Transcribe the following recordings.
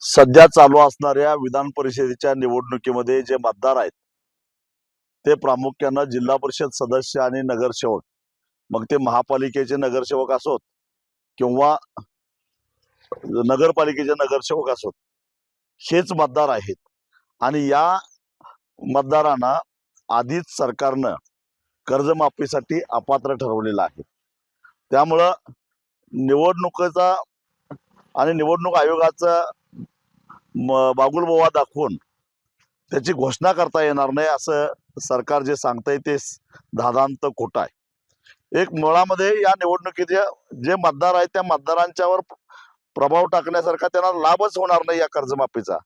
सध्या चालू असणाऱ्या विधान परिषदेच्या निवडणुकीमध्ये जे मतदार आहेत ते प्रामुख्यानं जिल्हा परिषद सदस्य आणि नगरसेवक, मग ते महापालिकेचे नगरसेवक असोत किंवा नगरपालिकेचे नगरसेवक असोत, हेच मतदार आहेत. आणि या मतदारांना आधीच सरकारनं कर्जमाफीसाठी अपात्र ठरवलेलं आहे. त्यामुळं निवडणुकीचा आणि निवडणूक आयोगाचा बागुलबुवा दाखवून त्याची घोषणा करता येणार नाही असं सरकार जे सांगतंय ते धादांत खोटं आहे. एक मुळामध्ये या निवडणुकीचे जे मतदार आहेत त्या मतदारांच्यावर प्रभाव टाकण्यासारखा त्यांना लाभच होणार नाही या कर्जमाफीचा,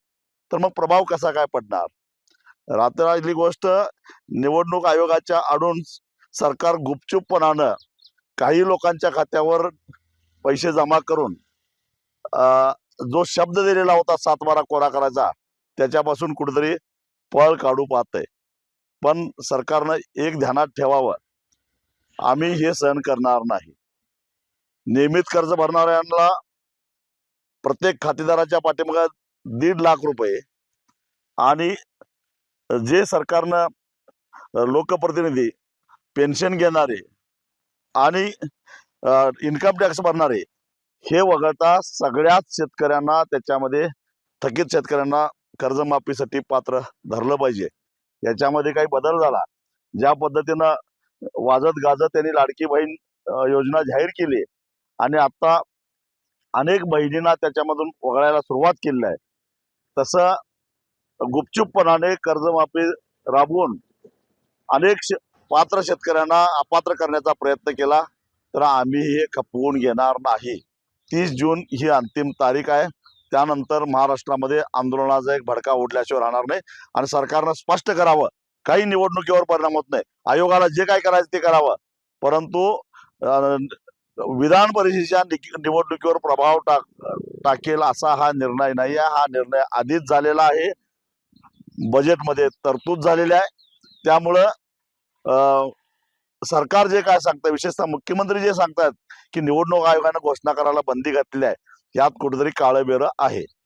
तर मग प्रभाव कसा काय पडणार? रात्रली गोष्ट, निवडणूक आयोगाच्या आडून सरकार गुपचूपपणानं काही लोकांच्या खात्यावर पैसे जमा करून जो शब्द दिलेला होता 7-12 कोरा करायचा त्याच्यापासून कुठेतरी पळ काढू पाहतंय. पण सरकारनं एक ध्यानात ठेवावं, आम्ही हे सहन करणार नाही. नियमित कर्ज भरणाऱ्यांना प्रत्येक खातेदाराच्या पाठीमागे 1.5 लाख रुपये आणि जे सरकारनं लोकप्रतिनिधी, पेन्शन घेणारे आणि इन्कम टॅक्स भरणारे हे वगळता सगळ्याच शेतकऱ्यांना, त्याच्यामध्ये थकीत शेतकऱ्यांना कर्जमाफीसाठी पात्र धरलं पाहिजे. याच्यामध्ये काही बदल झाला, ज्या पद्धतीनं वाजत गाजत त्यांनी लाडकी बहीण योजना जाहीर केली आणि आता अनेक बहिणींना त्याच्यामधून वगळायला सुरुवात केली आहे, तसं गुपचूपपणाने कर्जमाफी राबवून अनेक पात्र शेतकऱ्यांना अपात्र करण्याचा प्रयत्न केला तर आम्ही हे खपवून घेणार नाही. 30 जून ही अंतिम तारीख आहे. त्यानंतर महाराष्ट्रामध्ये आंदोलनाचा एक भडका उडल्याशिवाय राहणार नाही. आणि सरकारनं स्पष्ट करावं, काही निवडणुकीवर परिणाम होत नाही, आयोगाला जे काय करायचं ते करावं, परंतु विधान परिषदेच्या निवडणुकीवर प्रभाव टाकेल असा हा निर्णय नाही आहे. हा निर्णय आधीच झालेला आहे, बजेटमध्ये तरतूद झालेली आहे. त्यामुळं सरकार जे काय सांगतं, विशेषतः मुख्यमंत्री जे सांगतात की निवडणूक आयोगानं घोषणा करायला बंदी घातलेली आहे, यात कुठेतरी काळं बेरं आहे.